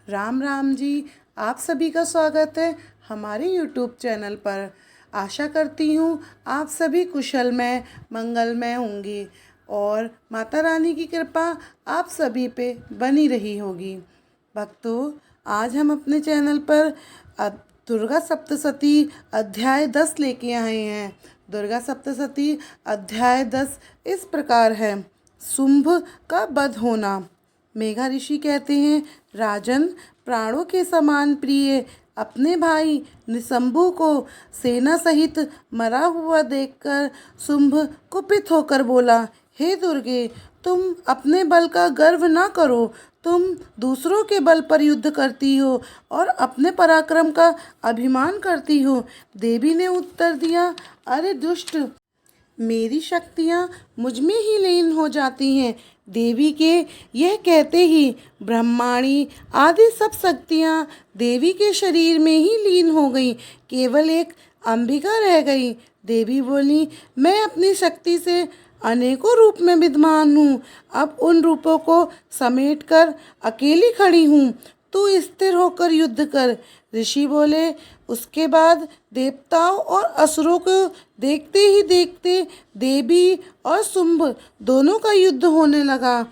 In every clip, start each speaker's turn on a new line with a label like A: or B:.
A: राम राम जी। आप सभी का स्वागत है हमारे यूट्यूब चैनल पर। आशा करती हूँ आप सभी कुशलमय मंगलमय होंगे और माता रानी की कृपा आप सभी पे बनी रही होगी। भक्तों, आज हम अपने चैनल पर दुर्गा सप्तशती अध्याय 10 लेके आए हैं। दुर्गा सप्तशती अध्याय 10 इस प्रकार है। शुंभ का वध होना। मेघा ऋषि कहते हैं, राजन, प्राणों के समान प्रिय अपने भाई निशंभु को सेना सहित मरा हुआ देखकर शुंभ कुपित होकर बोला, हे दुर्गे, तुम अपने बल का गर्व न करो। तुम दूसरों के बल पर युद्ध करती हो और अपने पराक्रम का अभिमान करती हो। देवी ने उत्तर दिया, अरे दुष्ट, मेरी शक्तियाँ मुझ में ही लीन हो जाती हैं। देवी के यह कहते ही ब्रह्माणी आदि सब शक्तियाँ देवी के शरीर में ही लीन हो गई। केवल एक अंबिका रह गई। देवी बोली, मैं अपनी शक्ति से अनेकों रूप में विद्यमान हूँ। अब उन रूपों को समेटकर अकेली खड़ी हूँ। तू स्थिर होकर युद्ध कर। ऋषि बोले। उसके बाद देवताओं और असुरों को देखते ही देखते देवी और शुंभ दोनों का युद्ध होने लगा।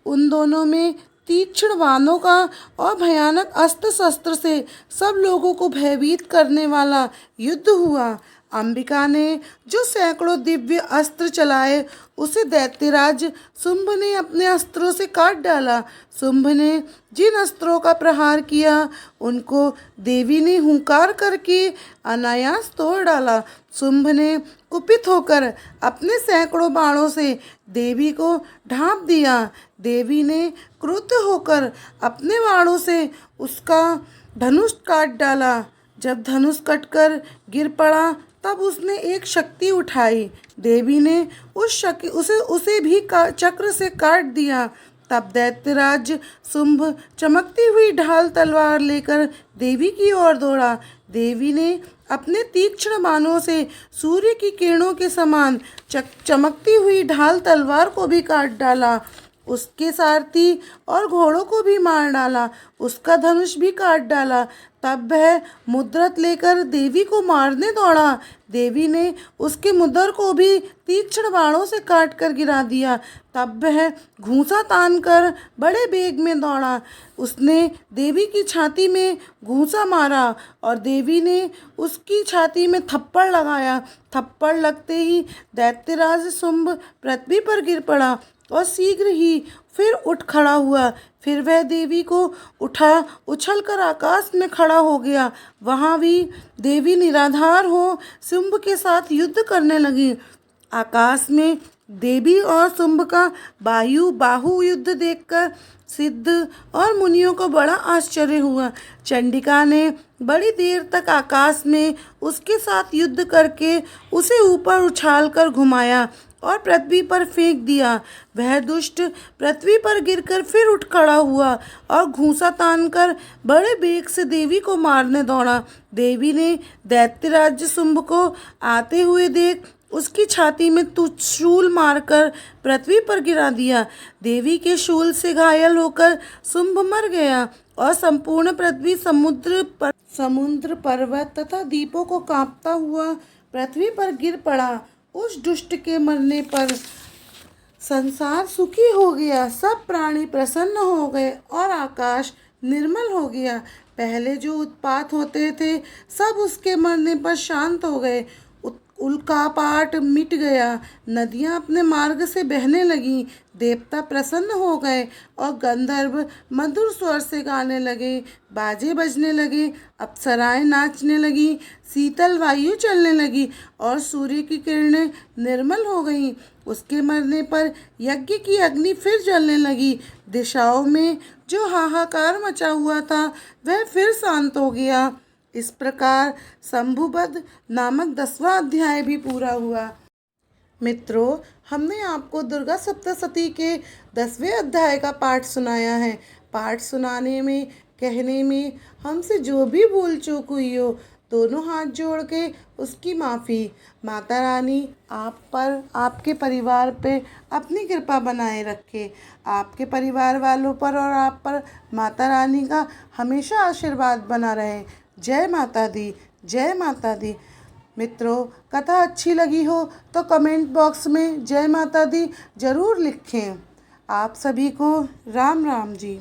A: उन दोनों में तीक्ष्ण बाणों का और भयानक अस्त्र शस्त्र से सब लोगों को भयभीत करने वाला युद्ध हुआ। अंबिका ने जो सैकड़ों दिव्य अस्त्र चलाए उसे दैत्यराज शुंभ ने अपने अस्त्रों से काट डाला। शुंभ ने जिन अस्त्रों का प्रहार किया उनको देवी ने हुंकार करके अनायास तोड़ डाला। शुंभ ने कुपित होकर अपने सैकड़ों बाणों से देवी को ढांप दिया। देवी ने क्रुद्ध होकर अपने बाणों से उसका धनुष काट डाला। जब धनुष कटकर गिर पड़ा तब उसने एक शक्ति उठाई। देवी ने उसे भी चक्र से काट दिया। तब दैत्यराज शुंभ चमकती हुई ढाल तलवार लेकर देवी की ओर दौड़ा। देवी ने अपने तीक्ष्ण बाणों से सूर्य की किरणों के समान चमकती हुई ढाल तलवार को भी काट डाला। उसके सारथी और घोड़ों को भी मार डाला। उसका धनुष भी काट डाला। तब वह मुद्रत लेकर देवी को मारने दौड़ा। देवी ने उसके मुद्र को भी तीक्ष्ण बाणों से काट कर गिरा दिया। तब वह घूंसा तान कर बड़े वेग में दौड़ा। उसने देवी की छाती में घूंसा मारा और देवी ने उसकी छाती में थप्पड़ लगाया। थप्पड़ लगते ही दैत्यराज शुंभ पृथ्वी पर गिर पड़ा और शीघ्र ही फिर उठ खड़ा हुआ। फिर वह देवी को उठा उछलकर आकाश में खड़ा हो गया। वहाँ भी देवी निराधार हो शुंभ के साथ युद्ध करने लगी। आकाश में देवी और शुंभ का बाहु युद्ध देखकर सिद्ध और मुनियों को बड़ा आश्चर्य हुआ। चंडिका ने बड़ी देर तक आकाश में उसके साथ युद्ध करके उसे ऊपर उछालकर घुमाया और पृथ्वी पर फेंक दिया। वह दुष्ट पृथ्वी पर गिरकर फिर उठ खड़ा हुआ और घूंसा तानकर बड़े वेग से देवी को मारने दौड़ा। देवी ने दैत्यराज शुंभ को आते हुए देख उसकी छाती में शूल मारकर पृथ्वी पर गिरा दिया। देवी के शूल से घायल होकर शुंभ मर गया और संपूर्ण पृथ्वी समुद्र पर्वत तथा द्वीपों को कांपता हुआ पृथ्वी पर गिर पड़ा। उस दुष्ट के मरने पर संसार सुखी हो गया। सब प्राणी प्रसन्न हो गए और आकाश निर्मल हो गया। पहले जो उत्पात होते थे सब उसके मरने पर शांत हो गए। उल्कापात मिट गया। नदियाँ अपने मार्ग से बहने लगीं। देवता प्रसन्न हो गए और गंधर्व मधुर स्वर से गाने लगे। बाजे बजने लगे। अप्सराएं नाचने लगी। शीतल वायु चलने लगी और सूर्य की किरणें निर्मल हो गईं। उसके मरने पर यज्ञ की अग्नि फिर जलने लगी। दिशाओं में जो हाहाकार मचा हुआ था वह फिर शांत हो गया। इस प्रकार शंभुवध नामक 10वां अध्याय भी पूरा हुआ। मित्रों, हमने आपको दुर्गा सप्तशती के 10वें अध्याय का पाठ सुनाया है। पाठ सुनाने में कहने में हमसे जो भी भूल चूक हुई हो दोनों हाथ जोड़ के उसकी माफ़ी। माता रानी आप पर, आपके परिवार पे अपनी कृपा बनाए रखे। आपके परिवार वालों पर और आप पर माता रानी का हमेशा आशीर्वाद बना रहे। जय माता दी, जय माता दी। मित्रों, कथा अच्छी लगी हो तो कमेंट बॉक्स में जय माता दी ज़रूर लिखें। आप सभी को राम राम जी।